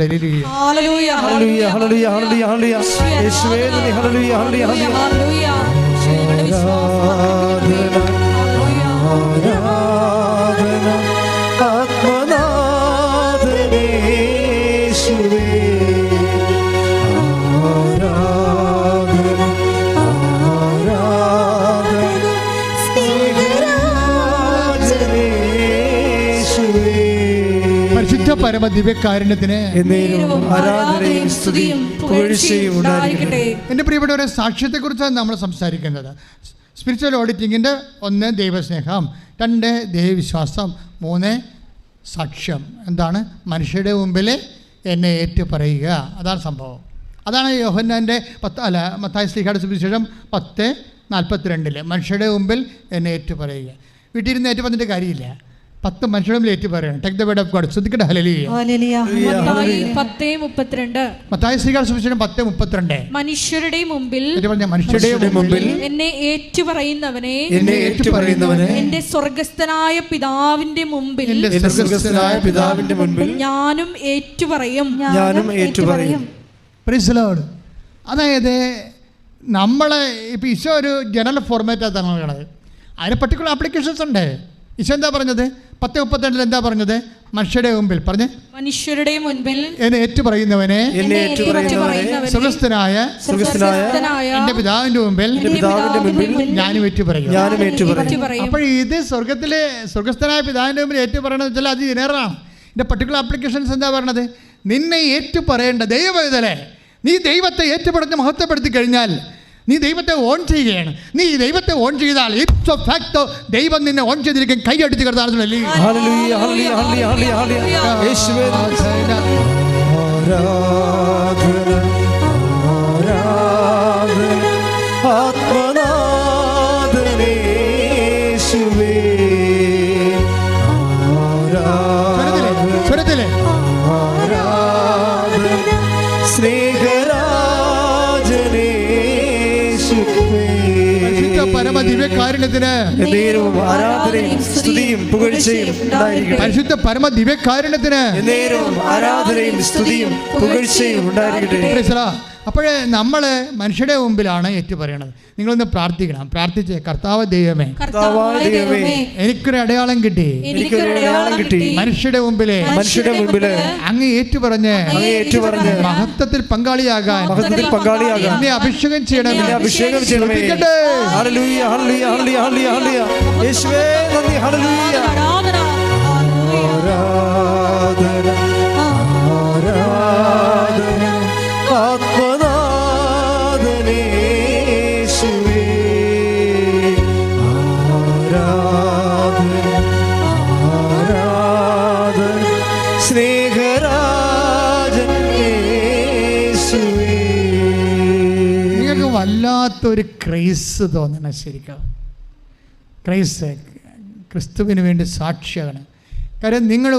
പരമ ദിവ്യകാരുണ്യത്തിന് എൻ്റെ പ്രിയപ്പെട്ടവരെ, സാക്ഷ്യത്തെക്കുറിച്ചാണ് നമ്മൾ സംസാരിക്കുന്നത്. സ്പിരിച്വൽ ഓഡിറ്റിങ്ങിൻ്റെ 1 ദൈവസ്നേഹം, 2 ദൈവവിശ്വാസം, 3 സാക്ഷ്യം. എന്താണ്? മനുഷ്യരുടെ മുമ്പിൽ എന്നെ ഏറ്റു പറയുക. അതാണ് സംഭവം. അതാണ് യോഹന്നാൻ്റെ മത്തായി ശ്ലീഹായുടെ സുവിശേഷം 10:42 മനുഷ്യരുടെ മുമ്പിൽ എന്നെ ഏറ്റു പറയുക. വീട്ടിലിരുന്ന് ഏറ്റു പറഞ്ഞിട്ട് കാര്യമില്ല. 10 മനുഷ്യരുടെ മുമ്പിൽ ഏറ്റു പറയണം. Take the word of God. ശ്രദ്ധിക്കട്ടെ. ഹല്ലേലൂയ. മത്തായി 10:32. മത്തായി ശ്രീകാൾ സുവിശേഷം 10:32. മനുഷ്യരുടെ മുമ്പിൽ മനുഷ്യരുടെ മുമ്പിൽ എന്നെ ഏറ്റുപറയുന്നവനെ എന്റെ സ്വർഗ്ഗസ്ഥനായ പിതാവിന്റെ മുമ്പിൽ ഞാനും ഏറ്റുപറയും. Praise the Lord. അതായത് നമ്മളെ ഇപ്പം ഈശോ ഒരു ജനറൽ ഫോർമാറ്റാണ് നൽകണത്. അതിന് പർട്ടിക്കുലർ ആപ്ലിക്കേഷൻസ് ഉണ്ട്. ഈശോ എന്താ പറഞ്ഞത്? 10:32 എന്താ പറഞ്ഞത്? മനുഷ്യരുടെ മുമ്പിൽ പറഞ്ഞ് മനുഷ്യരുടെ മുൻപിൽ എന്നെ ഏറ്റുപറയുന്നവനെ സ്വർഗ്ഗസ്ഥനായ എന്റെ പിതാവിന്റെ മുമ്പിൽ ഞാനും ഏറ്റുപറയും. അപ്പോൾ ഇത് സ്വർഗ്ഗസ്ഥനായ പിതാവിന്റെ മുമ്പിൽ ഏറ്റുപറയണമെന്ന് വെച്ചാൽ അത് ജനറലാണ്. ഇതിന്റെ പർട്ടിക്കുലർ ആപ്ലിക്കേഷൻസ് എന്താ പറഞ്ഞത്? നിന്നെ ഏറ്റുപറയേണ്ട ദൈവവേദനെ, നീ ദൈവത്തെ ഏറ്റുപറഞ്ഞ് മഹത്വപ്പെടുത്തി കഴിഞ്ഞാൽ നീ ദൈവത്തെ ഓൺ ചെയ്യുകയാണ്. നീ ദൈവത്തെ ഓൺ ചെയ്താൽ ഇറ്റ്സ് ഫാക്ട് ദൈവം നിന്നെ ഓൺ ചെയ്തിരിക്കും. കൈയടിച്ച് കിടന്നാണ്. സ്വരത്തിലെ പരമദിവ്യകാരുണ്യത്തിന് പരിശുദ്ധ പരമദിവ്യകാരുണ്യത്തിന് അപ്പോഴേ നമ്മൾ മനുഷ്യരുടെ മുമ്പിലാണ് ഏറ്റുപറയണത്. നിങ്ങളൊന്ന് പ്രാർത്ഥിക്കണം. പ്രാർത്ഥിച്ച് കർത്താവ് ദൈവമേ, എനിക്കൊരു അടയാളം കിട്ടി. മനുഷ്യരുടെ മുമ്പിലെ അങ്ങ് ഏറ്റുപറഞ്ഞ് മഹത്വത്തിൽ പങ്കാളിയാകാൻ എന്നെ അഭിഷേകം ചെയ്യണമേ. നിങ്ങൾക്ക് വല്ലാത്തൊരു ക്രൈസ് തോന്നണം. ശരിക്കും ക്രൈസ് ക്രിസ്തുവിന് വേണ്ടി സാക്ഷിയാണ്. കാര്യം നിങ്ങൾ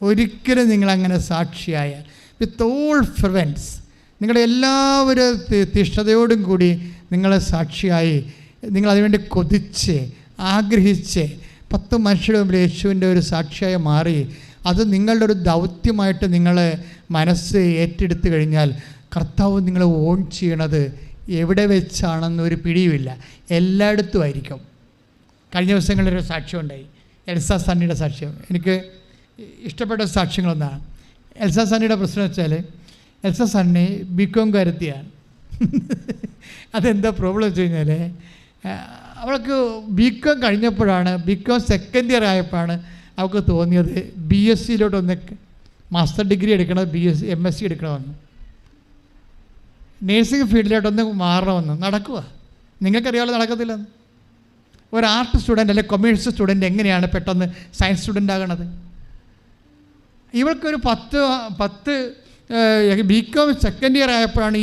ഒരിക്കലും നിങ്ങളങ്ങനെ സാക്ഷിയായ വിത്ത് ഓൾ ഫ്രണ്ട്സ് നിങ്ങളുടെ എല്ലാവരും തീഷ്ണതയോടും കൂടി നിങ്ങളെ സാക്ഷിയായി നിങ്ങൾ അതിനുവേണ്ടി കൊതിച്ച് ആഗ്രഹിച്ച് 10 മനുഷ്യരുടെ മുമ്പിൽ യേശുവിൻ്റെ ഒരു സാക്ഷിയായി മാറി അത് നിങ്ങളുടെ ഒരു ദൗത്യമായിട്ട് നിങ്ങൾ മനസ്സ് ഏറ്റെടുത്ത് കഴിഞ്ഞാൽ കർത്താവ് നിങ്ങളെ ഓൺ ചെയ്യണത് എവിടെ വെച്ചാണെന്നൊരു പിടിയുമില്ല, എല്ലായിടത്തും ആയിരിക്കും. കഴിഞ്ഞ ദിവസങ്ങളിലൊരു സാക്ഷ്യം ഉണ്ടായി, എൽസ സണ്ണിയുടെ സാക്ഷ്യം. എനിക്ക് ഇഷ്ടപ്പെട്ട സാക്ഷ്യങ്ങളൊന്നാണ്. എൽസ സണ്ണിയുടെ പ്രശ്നം വെച്ചാൽ എൽസ സണ്ണി ബികോം കാരത്തിയാണ്. അതെന്താ പ്രോബ്ലം വെച്ച് കഴിഞ്ഞാൽ അവൾക്ക് ബികോം കഴിഞ്ഞപ്പോഴാണ്, ബികോം സെക്കൻഡ് ഇയർ ആയപ്പോഴാണ് അവൾക്ക് തോന്നിയത് BSc ഒന്ന് മാസ്റ്റർ ഡിഗ്രി എടുക്കണം, MSc എടുക്കണമെന്ന്, നേഴ്സിംഗ് ഫീൽഡിലോട്ടൊന്ന് മാറണമെന്ന്. നടക്കുക, നിങ്ങൾക്കറിയാമല്ലോ നടക്കത്തില്ലെന്ന്. ഒരു ആർട്ട് സ്റ്റുഡൻറ്റ് അല്ലെങ്കിൽ കൊമേഴ്സ് സ്റ്റുഡൻറ്റ് എങ്ങനെയാണ് പെട്ടെന്ന് സയൻസ് സ്റ്റുഡൻ്റ് ആകണത്? ഇവൾക്കൊരു 10 ബികോം സെക്കൻഡ് ഇയർ ആയപ്പോഴാണ്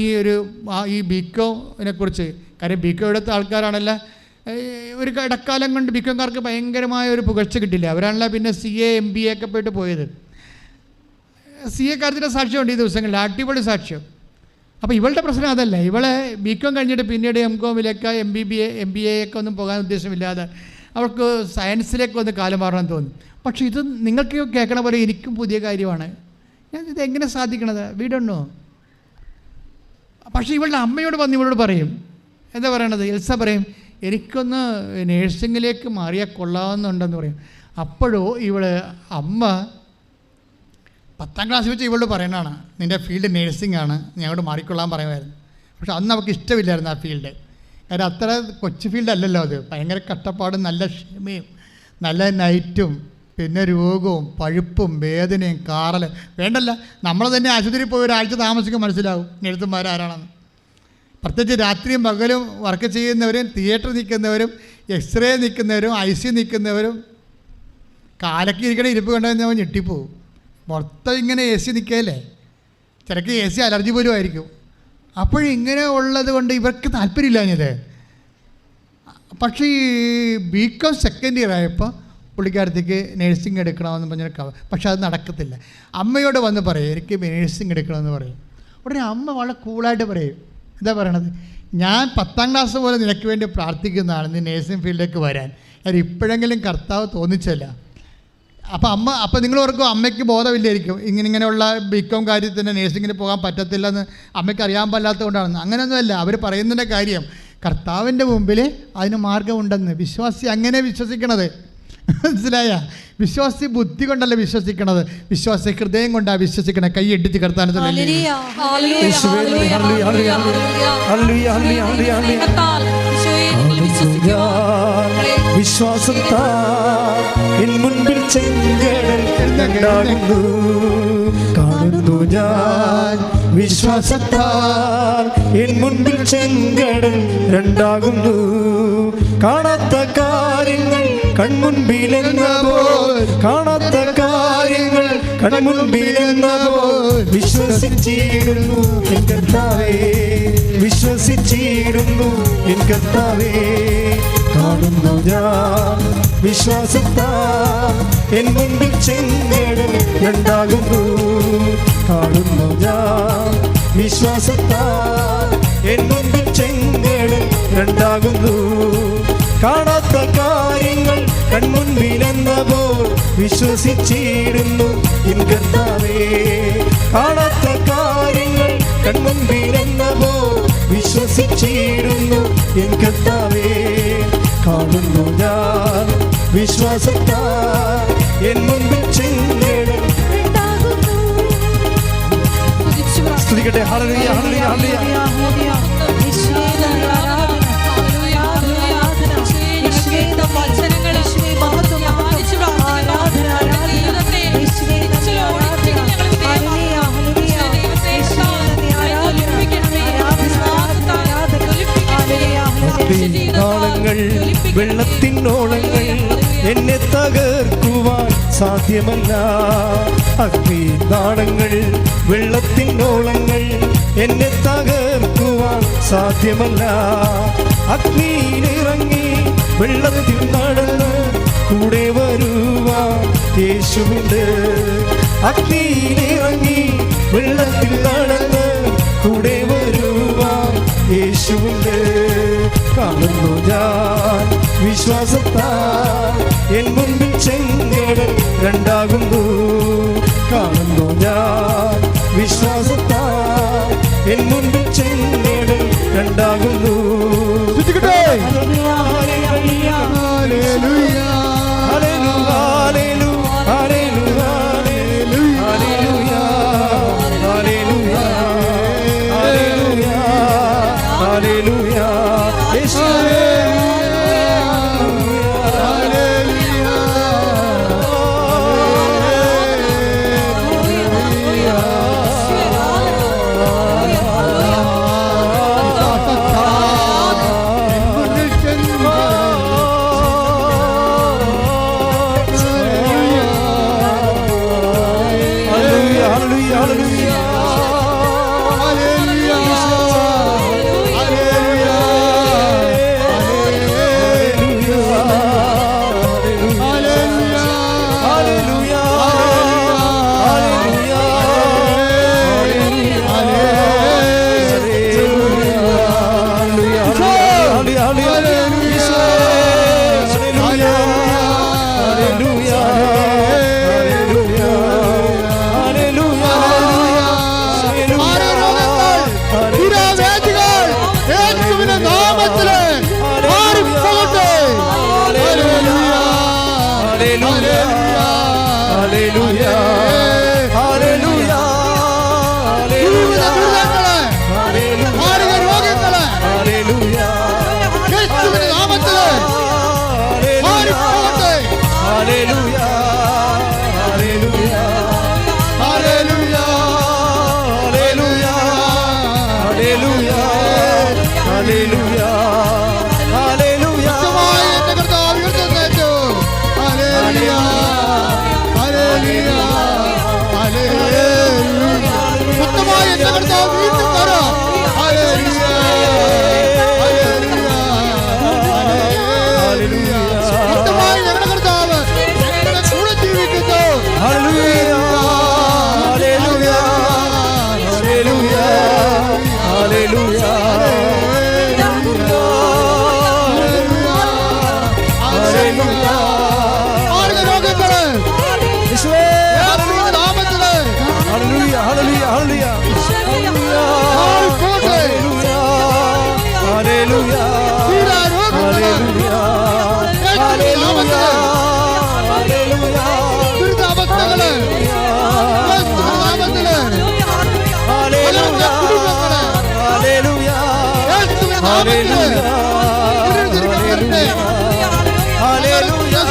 ഈ ബികോമിനെ കുറിച്ച്, കാര്യം ബികോം എടുത്ത ആൾക്കാരാണല്ല ഒരു ഇടക്കാലം കൊണ്ട് ബികോംകാർക്ക് ഭയങ്കരമായ ഒരു പുകഴ്ച കിട്ടില്ല. അവരാണല്ല പിന്നെ CA MBA ഒക്കെ പോയിട്ട് പോയത്. CA കാര്യത്തിൻ്റെ സാക്ഷ്യമുണ്ട് ഈ ദിവസങ്ങളിൽ, അടിപൊളി സാക്ഷ്യം. അപ്പോൾ ഇവളുടെ പ്രശ്നം അതല്ല, ഇവളെ ബികോം കഴിഞ്ഞിട്ട് പിന്നീട് MCOമിലേക്ക് MBA ഒക്കെ ഒന്നും പോകാൻ ഉദ്ദേശമില്ലാതെ അവൾക്ക് സയൻസിലേക്ക് ഒന്ന് കാലം മാറാൻ തോന്നി. പക്ഷേ ഇത് നിങ്ങൾക്ക് കേൾക്കണ പോലെ എനിക്കും പുതിയ കാര്യമാണ്. ഞാൻ ഇതെങ്ങനെ സാധിക്കണത്? വീടുണ്ടോ? പക്ഷേ ഇവളുടെ അമ്മയോട് വന്ന് ഇവളോട് പറയും, എന്താ പറയണത്? എൽസ പറയും, എനിക്കൊന്ന് നേഴ്സിങ്ങിലേക്ക് മാറിയാൽ കൊള്ളാമെന്നുണ്ടെന്ന് പറയും. അപ്പോഴോ അമ്മ 10ാം ക്ലാസ് വെച്ച് ഇവളോട് പറയണതാണ്, നിൻ്റെ ഫീൽഡ് നേഴ്സിംഗ് ആണ്, നീ അങ്ങോട്ട് മാറിക്കൊള്ളാൻ പറയുമായിരുന്നു. പക്ഷെ അന്ന് അവൾക്ക് ഇഷ്ടമില്ലായിരുന്നു ആ ഫീൽഡ്. കാര്യം അത്ര കൊച്ചു ഫീൽഡ് അല്ലല്ലോ അത്. ഭയങ്കര കഷ്ടപ്പാടും നല്ല ക്ഷമയും നല്ല നൈറ്റും പിന്നെ രോഗവും പഴുപ്പും വേദനയും കാറലും വേണ്ടല്ല. നമ്മൾ തന്നെ ആശുപത്രിയിൽ പോയി ഒരാഴ്ച താമസിക്കാൻ മനസ്സിലാവും എഴുത്തുമാരാരാണെന്ന്. പ്രത്യേകിച്ച് രാത്രിയും പകലും വർക്ക് ചെയ്യുന്നവരും തിയേറ്ററിൽ നിൽക്കുന്നവരും എക്സ്റേ നിൽക്കുന്നവരും IC നിൽക്കുന്നവരും കാലൊക്കെ ഇരിക്കണ ഇരിപ്പ് കണ്ടുകഴിഞ്ഞാൽ ഞെട്ടിപ്പോവും. മൊത്തം ഇങ്ങനെ AC നിൽക്കുകയല്ലേ, ചിലക്ക് AC അലർജി പോലും ആയിരിക്കും. അപ്പോഴിങ്ങനെ ഉള്ളത് കൊണ്ട് ഇവർക്ക് താല്പര്യമില്ലാഞ്ഞത്. പക്ഷേ ഈ ബികോം സെക്കൻഡ് ഇയർ ആയപ്പോൾ പുള്ളിക്കാരത്തേക്ക് നേഴ്സിംഗ് എടുക്കണമെന്ന് പറഞ്ഞൊരു പക്ഷെ അത് നടക്കത്തില്ല. അമ്മയോട് വന്ന് പറയും എനിക്ക് നേഴ്സിംഗ് എടുക്കണമെന്ന് പറയും. ഉടനെ അമ്മ വളരെ കൂളായിട്ട് പറയും, എന്താ പറയണത്, ഞാൻ 10ാം ക്ലാസ് പോലെ നിനക്ക് വേണ്ടി പ്രാർത്ഥിക്കുന്നതാണ് നീ നേഴ്സിംഗ് ഫീൽഡിലേക്ക് വരാൻ, അത് ഇപ്പോഴെങ്കിലും കർത്താവ് തോന്നിച്ചല്ല. അപ്പോൾ നിങ്ങൾ ഓർക്കും അമ്മയ്ക്ക് ബോധമില്ലായിരിക്കും ഇങ്ങനെയുള്ള ബികോം കാര്യത്തിന് നേഴ്സിങ്ങിന് പോകാൻ പറ്റത്തില്ലെന്ന് അമ്മയ്ക്ക് അറിയാൻ പാടില്ലാത്തത് കൊണ്ടാണെന്ന്. അങ്ങനെയൊന്നുമല്ല, അവർ പറയുന്നതിൻ്റെ കാര്യം കർത്താവിൻ്റെ മുമ്പിൽ അതിന് മാർഗമുണ്ടെന്ന്. വിശ്വാസി അങ്ങനെ വിശ്വസിക്കണത്, മനസ്സിലായ? വിശ്വാസി ബുദ്ധി കൊണ്ടല്ല വിശ്വസിക്കണത്, വിശ്വാസി ഹൃദയം കൊണ്ടാണ് വിശ്വസിക്കണത്. കൈ ഇടിച്ച് കർത്താവിനെ വിശ്വാസത്താൽ എൻ മുൻപിൽ ചെങ്കടൽ ഉണ്ടാകുന്നു കാണുന്നു ഞാൻ. വിശ്വാസത്താൽ എൻ മുൻപിൽ ചെങ്കടൽ രണ്ടാകുന്നു. കാണാത്ത കാര്യങ്ങൾ കൺമുൻപിലെന്ന പോൽ, കാണാത്ത കാര്യങ്ങൾ കൺമുൻപിലെന്ന പോൽ വിശ്വസിച്ചിടുന്നു എൻ കർത്താവേ, വിശ്വസിച്ചിടുന്നു എൻ കർത്താവേ. കാണുന്നു ഞാൻ വിശ്വാസത്താൽ എൻ മുൻപിൽ ചെങ്കടൽ രണ്ടാകുന്നു. കാണുന്നു ഞാൻ വിശ്വാസത്താൽ എൻ മുൻപിൽ ചെങ്കടൽ രണ്ടാകുന്നു. കാണാത്ത കാര്യങ്ങൾ കൺമുൻപിലെന്ന പോൽ വിശ്വസിച്ചിടുന്നു എൻ കർത്താവേ. കാണാത്ത കാര്യങ്ങൾ കൺമുൻപിലെന്ന പോൽ വിശ്വസിച്ചിടുന്നു എൻ കർത്താവേ. കാണുന്നു ഞാൻ വിശ്വാസത്താൽ എൻ മുൻപിൽ ചെങ്കടൽ സ്തുതിക്കട്ടെ. ഹല്ലേലൂയ ഹല്ലേലൂയ ഹല്ലേലൂയ. നാളങ്ങൾ വെള്ളത്തിനോളങ്ങൾ എന്നെ തകർക്കുവാൻ സാധ്യമല്ല. അഗ്നിനാളങ്ങൾ വെള്ളത്തിനോളങ്ങൾ എന്നെ തകർക്കുവാൻ സാധ്യമല്ല. അഗ്നിയിലിറങ്ങി വെള്ളത്തിൽ നടന്ന് കൂടെ വരുവാൻ യേശുവിൻ്റെ. അഗ്നിയിലിറങ്ങി വെള്ളത്തിൽ നടന്ന് കൂടെ വരുവാൻ യേശുവിൻ്റെ. കാണുന്നു ഞാൻ വിശ്വാസത്താൽ എൻ മുൻപിൽ ചെങ്കടൽ രണ്ടാകുന്നു. കാണുന്നു ഞാൻ വിശ്വാസത്താൽ എൻ മുൻപിൽ ചെങ്കടൽ രണ്ടാകുന്നു. Hallelujah.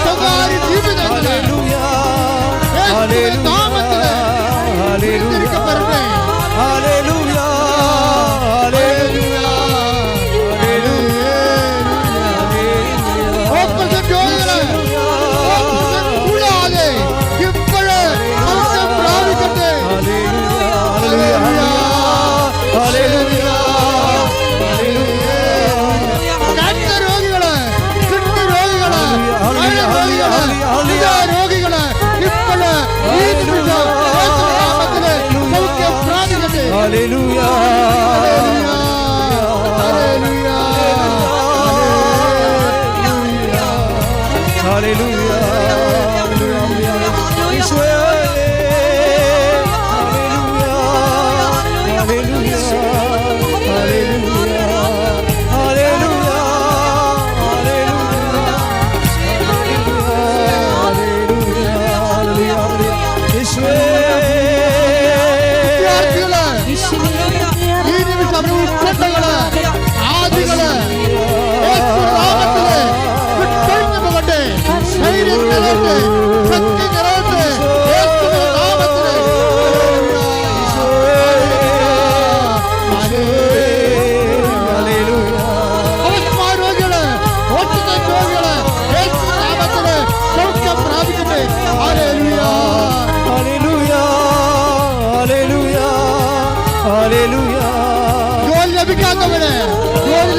സ്വകാര്യ ജീവിതങ്ങളെ Hallelujah.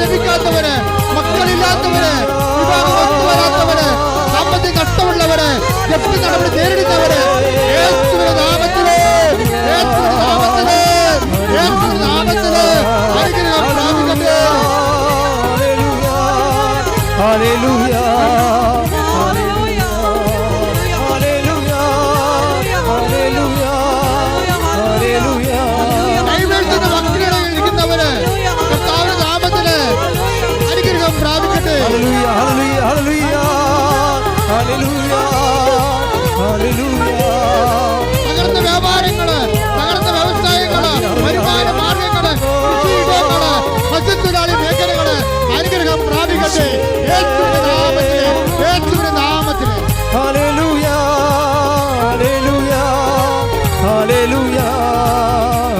ലഭിക്കാത്തവര്, മക്കളില്ലാത്തവര്, വിവാഹം വരാത്തവര്, സാമ്പത്തിക നഷ്ടമുള്ളവര്, ജപ്തി നടപടി നേരിടുന്നവര്, യേശുവിന്റെ നാമത്തില് അനുഗ്രഹം പ്രാപിക്കട്ടെ. Hallelujah. തകർന്ന വ്യാപാരങ്ങള്, തകർന്ന വ്യവസായങ്ങള്, വരുമാന മാർഗങ്ങള്, കൃഷിയിടങ്ങള്, മത്സ്യത്തൊഴിലാളി മേഖലകള് അനുഗ്രഹം പ്രാപിക്കട്ടെ. യേശുവിന്റെ നാമത്തില്, യേശുവിന്റെ നാമത്തില്.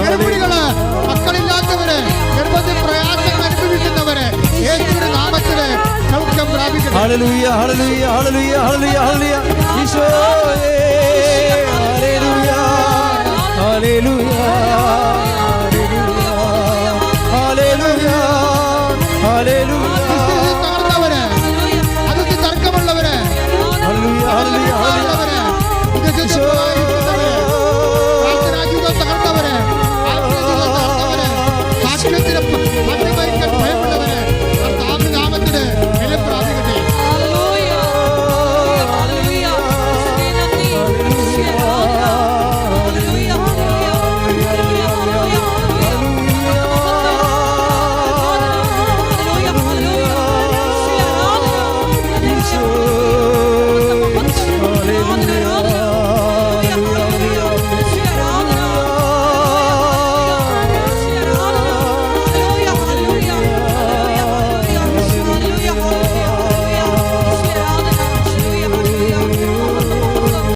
ഗർഭിണികള്, മക്കളില്ലാത്തവര്, ഗർഭത്തിൽ പ്രയാസങ്ങൾ അനുഭവിക്കുന്നവര് യേശുവിന്റെ നാമത്തില് സൗഖ്യം പ്രാപിക്കട്ടെ. Hallelujah, hallelujah, hallelujah, hallelujah, hallelujah. ഈശോയേ, hallelujah, hallelujah.